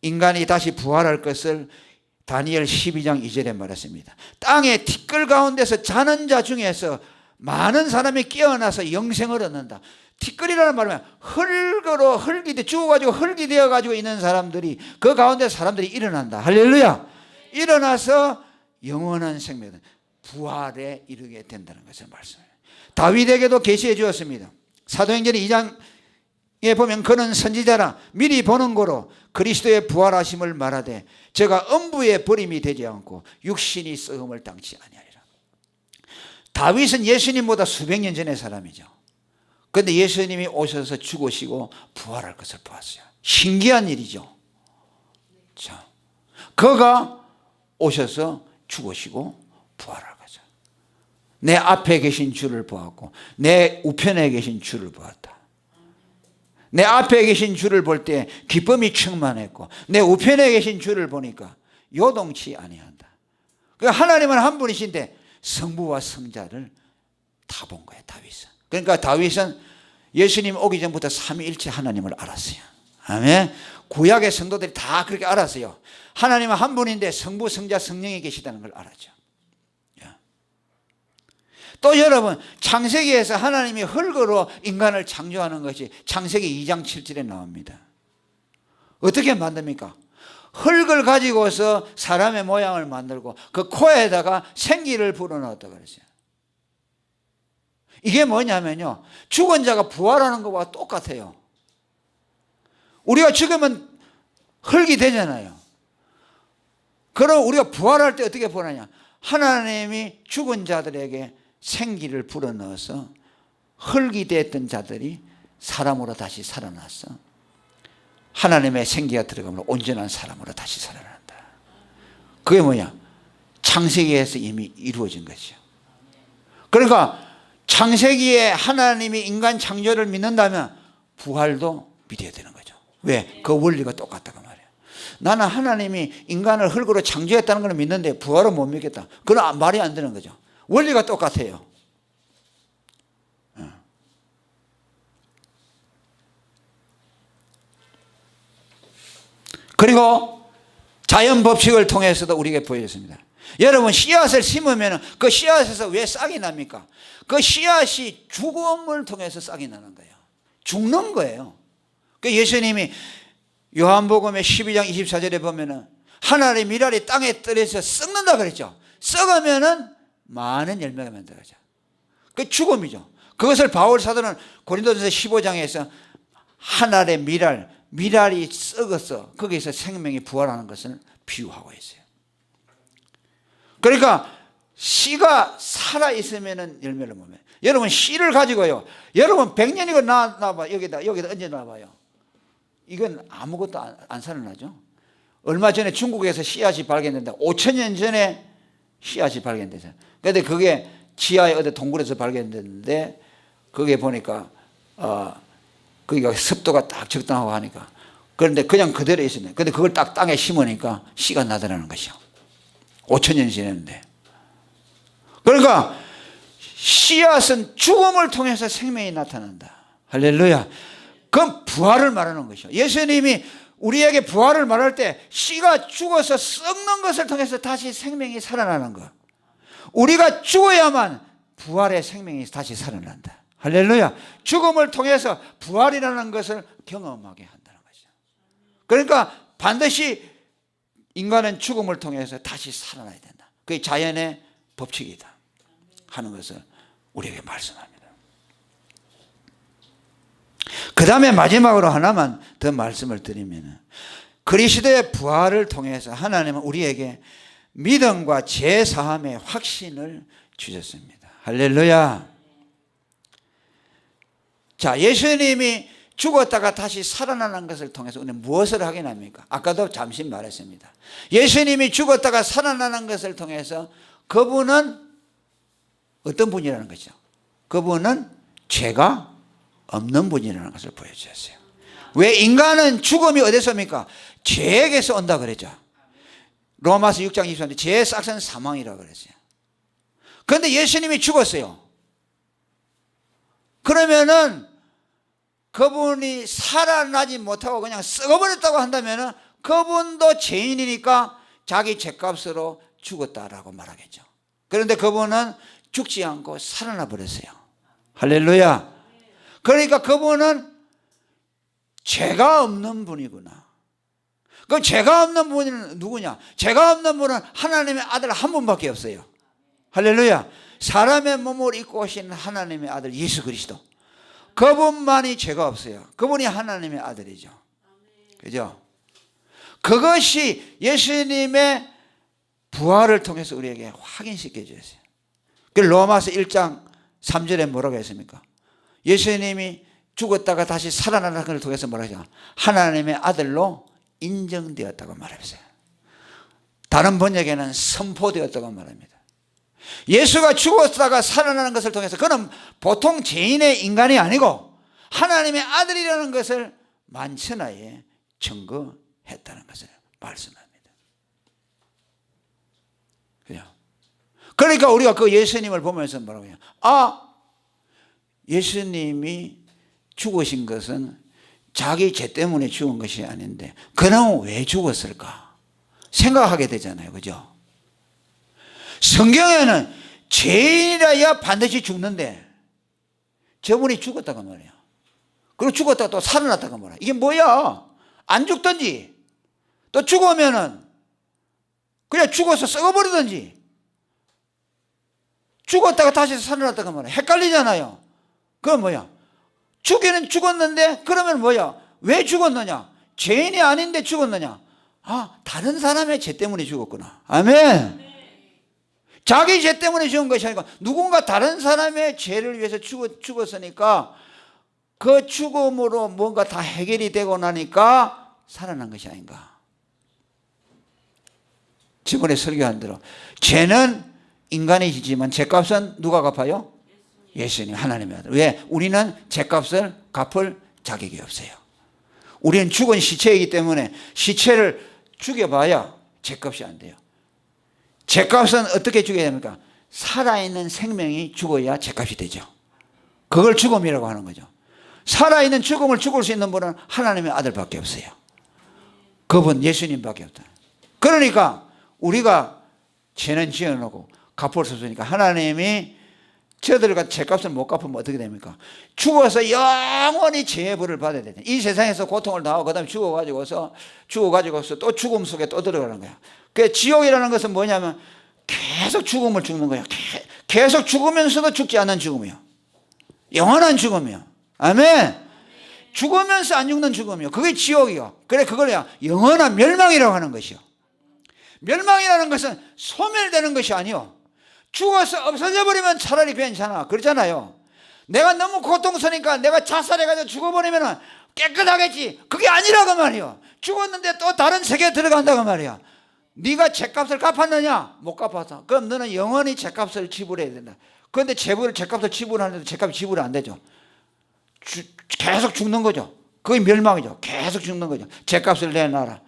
인간이 다시 부활할 것을 다니엘 12장 2절에 말했습니다. 땅의 티끌 가운데서 자는 자 중에서 많은 사람이 깨어나서 영생을 얻는다. 티끌이라는 말은 흙으로 흙이 죽어가지고 흙이 되어가지고 있는 사람들이 그 가운데 사람들이 일어난다. 할렐루야. 일어나서 영원한 생명, 부활에 이르게 된다는 것을 말씀해요. 다윗에게도 계시해 주었습니다. 사도행전 2장에 보면 그는 선지자라 미리 보는 거로 그리스도의 부활하심을 말하되 제가 음부의 버림이 되지 않고 육신이 썩음을 당치 아니하리라. 다윗은 예수님보다 수백 년 전의 사람이죠. 그런데 예수님이 오셔서 죽으시고 부활할 것을 보았어요. 신기한 일이죠. 자, 그가 오셔서 죽으시고 부활할 거죠. 내 앞에 계신 주를 보았고 내 우편에 계신 주를 보았다. 내 앞에 계신 주를 볼 때 기쁨이 충만했고 내 우편에 계신 주를 보니까 요동치 아니한다. 그러니까 하나님은 한 분이신데 성부와 성자를 다 본 거예요. 다윗은. 그러니까 다윗은 예수님 오기 전부터 삼위일체 하나님을 알았어요. 아멘. 구약의 성도들이 다 그렇게 알았어요. 하나님은 한 분인데 성부, 성자, 성령이 계시다는 걸 알았죠. 또 여러분, 창세기에서 하나님이 흙으로 인간을 창조하는 것이 창세기 2장 7절에 나옵니다. 어떻게 만듭니까? 흙을 가지고서 사람의 모양을 만들고 그 코에다가 생기를 불어넣었다고 그랬어요. 이게 뭐냐면요, 죽은 자가 부활하는 것과 똑같아요. 우리가 죽으면 흙이 되잖아요. 그럼 우리가 부활할 때 어떻게 부활하냐? 하나님이 죽은 자들에게 생기를 불어넣어서 흙이 됐던 자들이 사람으로 다시 살아났어. 하나님의 생기가 들어가면 온전한 사람으로 다시 살아난다. 그게 뭐냐? 창세기에서 이미 이루어진 것이죠. 그러니까 창세기에 하나님이 인간 창조를 믿는다면 부활도 믿어야 되는 거죠. 왜? 그 원리가 똑같다고 말이에요. 나는 하나님이 인간을 흙으로 창조했다는 걸 믿는데 부활은 못 믿겠다. 그건 말이 안 되는 거죠. 원리가 똑같아요. 그리고 자연 법칙을 통해서도 우리에게 보여줬습니다. 여러분, 씨앗을 심으면 그 씨앗에서 왜 싹이 납니까? 그 씨앗이 죽음을 통해서 싹이 나는 거예요. 죽는 거예요. 그 예수님이 요한복음의 12장 24절에 보면은 하나님의 미랄이 땅에 떨어져서 썩는다 그랬죠. 썩으면은 많은 열매가 만들어져. 그 죽음이죠. 그것을 바울 사도는 고린도전서 15장에서 하늘의 미랄이 썩어서 거기서 생명이 부활하는 것을 비유하고 있어요. 그러니까 씨가 살아있으면 열매를 못 맺어요. 여러분, 씨를 가지고요, 여러분 100년이고 놔봐, 여기다 얹어놔봐요. 이건 아무것도 안 살아나죠. 얼마 전에 중국에서 씨앗이 발견된다. 5,000년 전에 씨앗이 발견됐어요. 그런데 그게 지하의 어디 동굴에서 발견됐는데, 거기에 보니까 거기가 습도가 딱 적당하고 하니까, 그런데 그냥 그대로 있었네. 그런데 그걸 딱 땅에 심으니까 씨가 나더라는 것이요. 5,000년이 지났는데. 그러니까 씨앗은 죽음을 통해서 생명이 나타난다. 할렐루야. 그건 부활을 말하는 것이요. 예수님이 우리에게 부활을 말할 때 씨가 죽어서 썩는 것을 통해서 다시 생명이 살아나는 것. 우리가 죽어야만 부활의 생명이 다시 살아난다. 할렐루야. 죽음을 통해서 부활이라는 것을 경험하게 한다는 것이죠. 그러니까 반드시 인간은 죽음을 통해서 다시 살아나야 된다. 그게 자연의 법칙이다 하는 것을 우리에게 말씀합니다. 그 다음에 마지막으로 하나만 더 말씀을 드리면, 그리스도의 부활을 통해서 하나님은 우리에게 믿음과 죄사함의 확신을 주셨습니다. 할렐루야. 자, 예수님이 죽었다가 다시 살아나는 것을 통해서 우리는 무엇을 확인합니까? 아까도 잠시 말했습니다. 예수님이 죽었다가 살아나는 것을 통해서 그분은 어떤 분이라는 거죠? 그분은 죄가 없는 분이라는 것을 보여주셨어요. 왜? 인간은 죽음이 어디서입니까? 죄에게서 온다 그랬죠. 로마서 6장 23절 죄의 싹은 사망이라고 그랬어요. 그런데 예수님이 죽었어요. 그러면은 그분이 살아나지 못하고 그냥 썩어버렸다고 한다면은 그분도 죄인이니까 자기 죄값으로 죽었다라고 말하겠죠. 그런데 그분은 죽지 않고 살아나 버렸어요. 할렐루야. 그러니까 그분은 죄가 없는 분이구나. 그 죄가 없는 분은 누구냐? 죄가 없는 분은 하나님의 아들 한 분밖에 없어요. 할렐루야. 사람의 몸을 입고 오신 하나님의 아들 예수 그리스도. 그분만이 죄가 없어요. 그분이 하나님의 아들이죠. 그죠? 그것이 예수님의 부활을 통해서 우리에게 확인시켜 주셨어요. 그 로마서 1장 3절에 뭐라고 했습니까? 예수님이 죽었다가 다시 살아나는 것을 통해서 뭐라고 하죠? 하나님의 아들로 인정되었다고 말했어요. 다른 번역에는 선포되었다고 말합니다. 예수가 죽었다가 살아나는 것을 통해서 그는 보통 죄인의 인간이 아니고 하나님의 아들이라는 것을 만천하에 증거했다는 것을 말씀합니다. 그러니까 우리가 그 예수님을 보면서 뭐라고 해요? 예수님이 죽으신 것은 자기 죄 때문에 죽은 것이 아닌데 그는 왜 죽었을까 생각하게 되잖아요. 그죠? 성경에는 죄인이라야 반드시 죽는데 저분이 죽었다고 말이에요. 그리고 죽었다가 또 살아났다고 말이에요. 이게 뭐야? 안 죽든지 또 죽으면은 그냥 죽어서 썩어버리든지, 죽었다가 다시 살아났다가 말이야. 헷갈리잖아요. 그건 뭐야? 죽기는 죽었는데 그러면 뭐야? 왜 죽었느냐? 죄인이 아닌데 죽었느냐? 아, 다른 사람의 죄 때문에 죽었구나. 아멘. 자기 죄 때문에 죽은 것이 아니고 누군가 다른 사람의 죄를 위해서 죽었으니까 그 죽음으로 뭔가 다 해결이 되고 나니까 살아난 것이 아닌가. 저번에 설교한 대로 죄는 인간이 지지만 죄값은 누가 갚아요? 예수님, 하나님의 아들. 왜? 우리는 죄값을 갚을 자격이 없어요. 우리는 죽은 시체이기 때문에 시체를 죽여봐야 죄값이 안 돼요. 죄값은 어떻게 죽여야 됩니까? 살아있는 생명이 죽어야 죄값이 되죠. 그걸 죽음이라고 하는 거죠. 살아있는 죽음을 죽을 수 있는 분은 하나님의 아들밖에 없어요. 그분 예수님밖에 없다. 그러니까 우리가 죄는 지어놓고 갚을 수 없으니까 하나님이 저들과 죄값을 못 갚으면 어떻게 됩니까? 죽어서 영원히 죄의 벌을 받아야 되죠. 이 세상에서 고통을 당하고 그 다음에 죽어가지고서 또 죽음 속에 또 들어가는 거야. 그 지옥이라는 것은 뭐냐면 계속 죽음을 죽는 거야. 계속 죽으면서도 죽지 않는 죽음이요. 영원한 죽음이요. 아멘. 죽으면서 안 죽는 죽음이요. 그게 지옥이요. 그래, 그걸 영원한 멸망이라고 하는 것이요. 멸망이라는 것은 소멸되는 것이 아니요. 죽어서 없어져 버리면 차라리 괜찮아. 그렇잖아요. 내가 너무 고통스러우니까 내가 자살해가지고 죽어버리면 깨끗하겠지. 그게 아니라고 말이요. 죽었는데 또 다른 세계에 들어간다고 말이야. 네가 죄값을 갚았느냐? 못 갚았어. 그럼 너는 영원히 죄값을 지불해야 된다. 그런데 죄값을 지불하는데도 죄값이 지불이 안 되죠. 계속 죽는 거죠. 그게 멸망이죠. 계속 죽는 거죠. 죄값을 내놔라.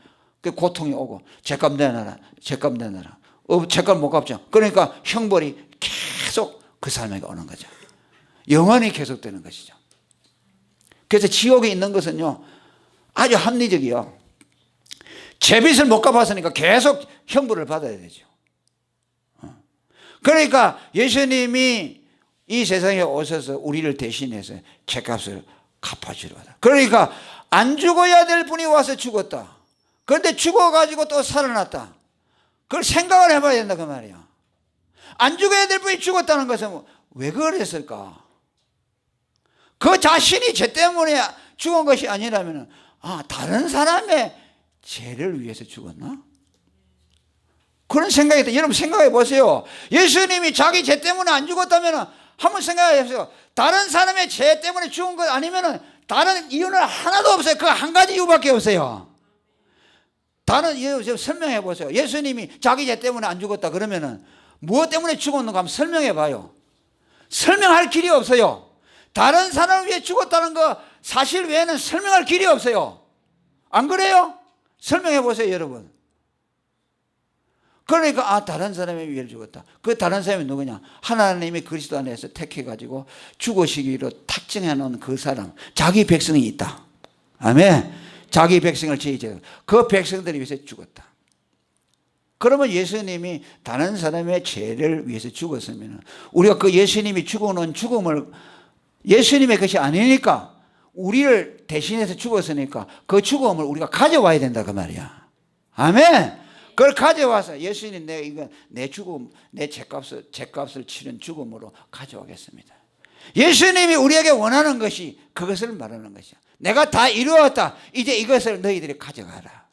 그 고통이 오고 죄값 내놔라. 죄값 내놔라. 죄값 못 갚죠. 그러니까 형벌이 계속 그 사람에게 오는 거죠. 영원히 계속되는 것이죠. 그래서 지옥에 있는 것은요 아주 합리적이요. 죄빚을 못 갚았으니까 계속 형벌을 받아야 되죠. 그러니까 예수님이 이 세상에 오셔서 우리를 대신해서 죄값을 갚아주려 하다. 그러니까 안 죽어야 될 분이 와서 죽었다. 그런데 죽어가지고 또 살아났다. 그걸 생각을 해봐야 된다 그 말이야. 안 죽어야 될 분이 죽었다는 것은 왜 그랬을까? 그 자신이 죄 때문에 죽은 것이 아니라면 다른 사람의 죄를 위해서 죽었나? 그런 생각이 들. 여러분 생각해 보세요. 예수님이 자기 죄 때문에 안 죽었다면 한번 생각해 보세요. 다른 사람의 죄 때문에 죽은 것 아니면 다른 이유는 하나도 없어요. 그 한 가지 이유밖에 없어요. 다른 이유 좀 설명해 보세요. 예수님이 자기 죄 때문에 안 죽었다 그러면은 무엇 때문에 죽었는가 한번 설명해 봐요. 설명할 길이 없어요. 다른 사람을 위해 죽었다는 거 사실 외에는 설명할 길이 없어요. 안 그래요? 설명해 보세요, 여러분. 그러니까 다른 사람의 위해를 죽었다. 그 다른 사람이 누구냐? 하나님이 그리스도 안에서 택해가지고 죽으시기로 tak정해 놓은 그 사람, 자기 백성이 있다. 아멘. 자기 백성을 제의제어 그 백성들을 위해서 죽었다. 그러면 예수님이 다른 사람의 죄를 위해서 죽었으면 우리가 그 예수님이 죽어놓은 죽음을 예수님의 것이 아니니까 우리를 대신해서 죽었으니까 그 죽음을 우리가 가져와야 된다 그 말이야. 아멘. 그걸 가져와서 예수님 내 죽음, 내 죄값을 치른 죽음으로 가져오겠습니다. 예수님이 우리에게 원하는 것이 그것을 말하는 것이야. 내가 다 이루었다. 이제 이것을 너희들이 가져가라.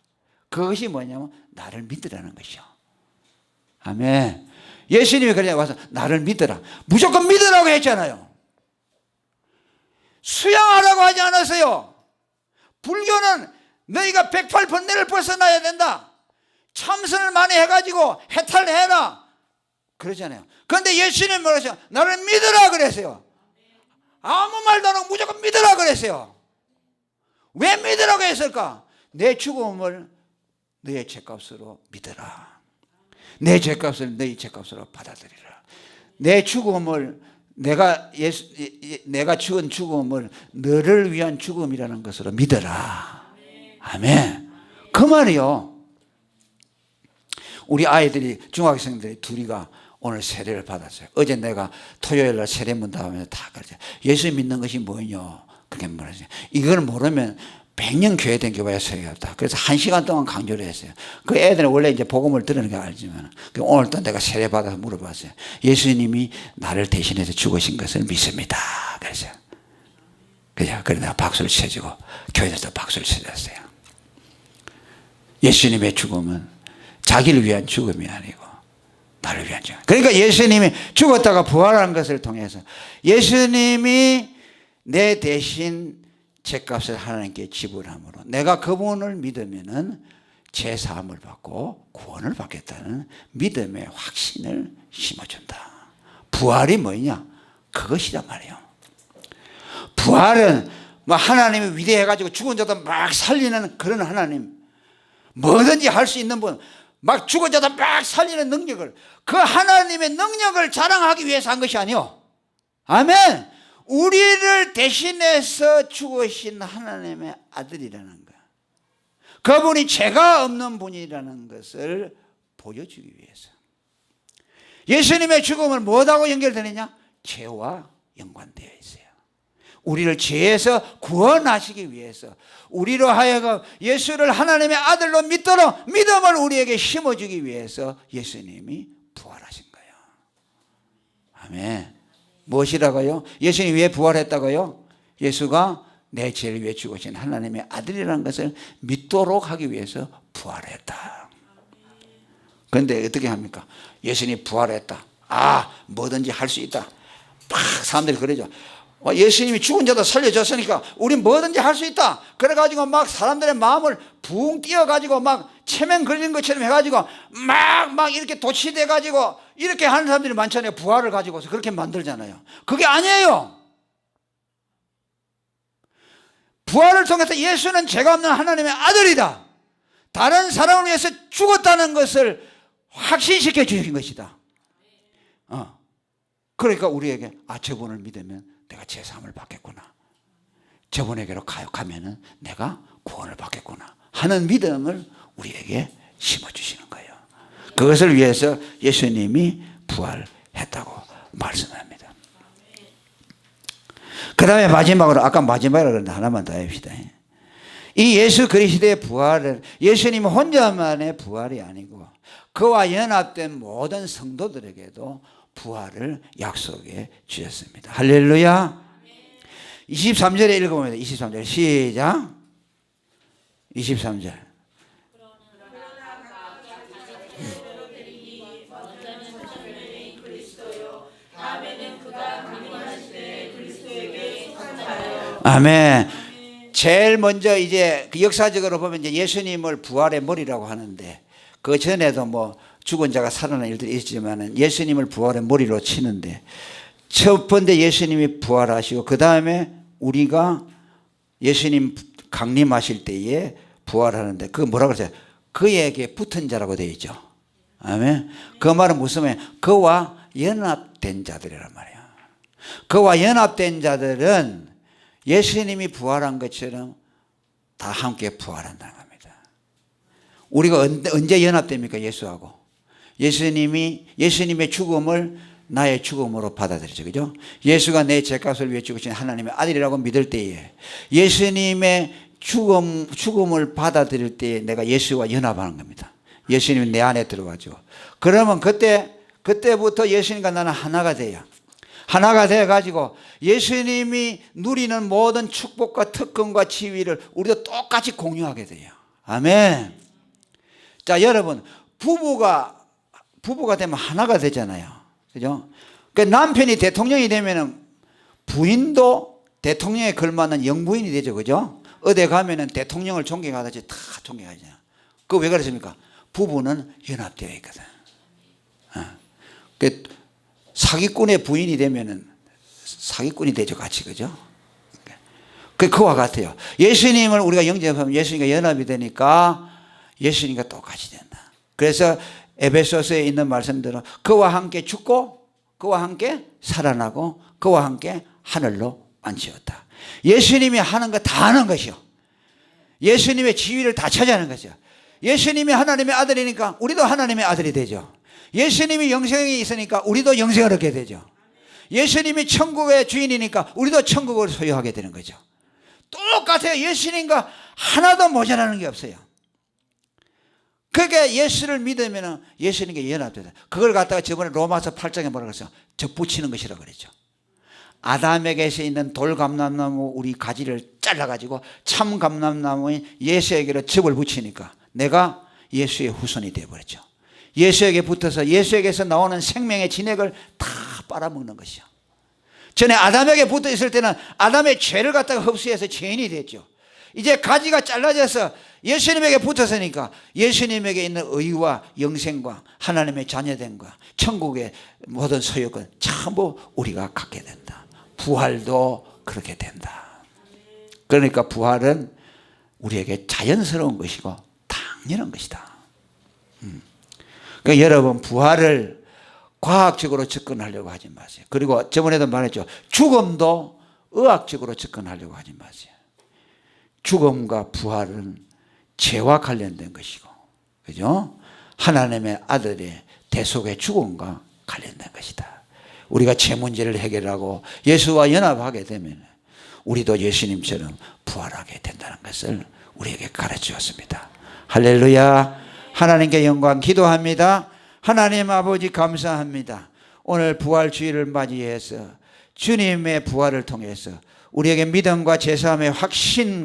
그것이 뭐냐면 나를 믿으라는 것이요. 아멘. 예수님이 그냥 와서 나를 믿으라. 무조건 믿으라고 했잖아요. 수양하라고 하지 않았어요. 불교는 너희가 108번뇌를 벗어나야 된다. 참선을 많이 해가지고 해탈해라. 그러잖아요. 그런데 예수님 뭐라죠? 나를 믿으라 그랬어요. 아무 말도 안 하고 무조건 믿으라 그랬어요. 왜 믿으라고 했을까? 내 죽음을 너의 죄값으로 믿어라. 내 죄값을 너희 죄값으로 받아들이라. 내 죽음을 내가 죽은 죽음을 너를 위한 죽음이라는 것으로 믿어라. 아멘. 그 말이요. 우리 아이들이 중학생들이 둘이가 오늘 세례를 받았어요. 어제 내가 토요일날 세례문 다음에 다 가르쳐. 예수 믿는 것이 뭐냐? 그렇게 말하죠. 이걸 모르면 100년 교회 된 교회에 설교했다. 그래서 1시간 동안 강조를 했어요. 그 애들은 원래 이제 복음을 들으는 거 알지만, 오늘 또 내가 세례받아서 물어봤어요. 예수님이 나를 대신해서 죽으신 것을 믿습니다. 그래서. 그죠? 그래 내가 박수를 쳐주고, 교회에서 박수를 쳐줬어요. 예수님의 죽음은 자기를 위한 죽음이 아니고, 나를 위한 죽음. 그러니까 예수님이 죽었다가 부활한 것을 통해서 예수님이 내 대신 죄값을 하나님께 지불함으로 내가 그분을 믿으면은 죄 사함을 받고 구원을 받겠다는 믿음의 확신을 심어준다. 부활이 뭐냐? 그것이란 말이에요. 부활은 뭐 하나님이 위대해가지고 죽은 자도 막 살리는 그런 하나님, 뭐든지 할 수 있는 분, 막 죽은 자도 막 살리는 능력을, 그 하나님의 능력을 자랑하기 위해서 한 것이 아니요. 아멘. 우리를 대신해서 죽으신 하나님의 아들이라는 거야. 그분이 죄가 없는 분이라는 것을 보여주기 위해서. 예수님의 죽음은 뭐하고 연결되느냐? 죄와 연관되어 있어요. 우리를 죄에서 구원하시기 위해서, 우리로 하여금 예수를 하나님의 아들로 믿도록 믿음을 우리에게 심어주기 위해서 예수님이 부활하신 거예요. 아멘. 무엇이라고요? 예수님이 왜 부활했다고요? 예수가 내 죄를 위해 죽으신 하나님의 아들이라는 것을 믿도록 하기 위해서 부활했다. 그런데 어떻게 합니까? 예수님이 부활했다. 아, 뭐든지 할 수 있다. 막 사람들이 그러죠. 예수님이 죽은 자도 살려줬으니까 우린 뭐든지 할 수 있다. 그래가지고 막 사람들의 마음을 붕 띄어가지고 막 체면 걸린 것처럼 해가지고 막 이렇게 도취돼가지고 이렇게 하는 사람들이 많잖아요. 부활을 가지고서 그렇게 만들잖아요. 그게 아니에요. 부활을 통해서 예수는 죄가 없는 하나님의 아들이다. 다른 사람을 위해서 죽었다는 것을 확신시켜 주신 것이다. 그러니까 우리에게 저분을 믿으면 내가 제사함을 받겠구나. 저분에게로 가면은 내가 구원을 받겠구나 하는 믿음을 우리에게 심어주시는 거예요. 그것을 위해서 예수님이 부활했다고 말씀합니다. 그 다음에 마지막으로, 아까 마지막으로 그랬는데 하나만 더 합시다. 이 예수 그리스도의 부활은 예수님 혼자만의 부활이 아니고 그와 연합된 모든 성도들에게도 부활을 약속해 주셨습니다. 할렐루야. 23절에 읽어보면 23절 시작. 23절. 아멘. 제일 먼저 이제 역사적으로 보면 이제 예수님을 부활의 머리라고 하는데, 그 전에도 뭐 죽은 자가 살아난 일들이 있지만 예수님을 부활의 머리로 치는데, 첫 번째 예수님이 부활하시고 그 다음에 우리가 예수님 강림하실 때에 부활하는데, 그 뭐라고 그러세요? 그에게 붙은 자라고 되어 있죠. 아멘. 그 말은 무슨 말이에요? 그와 연합된 자들이란 말이에요. 그와 연합된 자들은 예수님이 부활한 것처럼 다 함께 부활한다는 겁니다. 우리가 언제 연합됩니까? 예수하고. 예수님의 죽음을 나의 죽음으로 받아들이죠. 그죠? 예수가 내 죄값을 위해 죽으신 하나님의 아들이라고 믿을 때에, 예수님의 죽음을 받아들일 때에 내가 예수와 연합하는 겁니다. 예수님이 내 안에 들어가죠. 그러면 그때부터 예수님과 나는 하나가 돼요. 하나가 돼가지고 예수님이 누리는 모든 축복과 특권과 지위를 우리도 똑같이 공유하게 돼요. 아멘. 자, 여러분, 부부가 되면 하나가 되잖아요. 그죠? 그 남편이 대통령이 되면은 부인도 대통령에 걸맞는 영부인이 되죠. 그죠? 어디 가면은 대통령을 존경하듯이 다 존경하잖아요. 그거 왜 그렇습니까? 부부는 연합되어 있거든. 그 사기꾼의 부인이 되면은 사기꾼이 되죠. 같이. 그죠? 그와 같아요. 예수님을 우리가 영접하면 예수님과 연합이 되니까 예수님과 똑같이 된다. 그래서 에베소서에 있는 말씀대로 그와 함께 죽고 그와 함께 살아나고 그와 함께 하늘로 안치었다. 예수님이 하는 거 다 하는 것이요. 예수님의 지위를 다 차지하는 것이요. 예수님이 하나님의 아들이니까 우리도 하나님의 아들이 되죠. 예수님이 영생이 있으니까 우리도 영생을 얻게 되죠. 예수님이 천국의 주인이니까 우리도 천국을 소유하게 되는 거죠. 똑같아요. 예수님과 하나도 모자라는 게 없어요. 그러니까 예수를 믿으면 예수님께 연합되다. 그걸 갖다가 저번에 로마서 8장에 뭐라고 했어요? 접붙이는 것이라고 그랬죠. 아담에게서 있는 돌감람나무 우리 가지를 잘라가지고 참 감람나무인 예수에게로 접을 붙이니까 내가 예수의 후손이 되어버렸죠. 예수에게 붙어서 예수에게서 나오는 생명의 진액을 다 빨아먹는 것이요. 전에 아담에게 붙어 있을 때는 아담의 죄를 갖다가 흡수해서 죄인이 됐죠. 이제 가지가 잘라져서 예수님에게 붙었으니까 예수님에게 있는 의와 영생과 하나님의 자녀됨과 천국의 모든 소유권 전부 우리가 갖게 된다. 부활도 그렇게 된다. 그러니까 부활은 우리에게 자연스러운 것이고 당연한 것이다. 그러니까 여러분 부활을 과학적으로 접근하려고 하지 마세요. 그리고 저번에도 말했죠. 죽음도 의학적으로 접근하려고 하지 마세요. 죽음과 부활은 죄와 관련된 것이고, 그죠? 하나님의 아들의 대속의 죽음과 관련된 것이다. 우리가 죄 문제를 해결하고 예수와 연합하게 되면 우리도 예수님처럼 부활하게 된다는 것을 우리에게 가르치었습니다. 할렐루야. 하나님께 영광 기도합니다. 하나님 아버지 감사합니다. 오늘 부활주의를 맞이해서 주님의 부활을 통해서 우리에게 믿음과 제사함의 확신을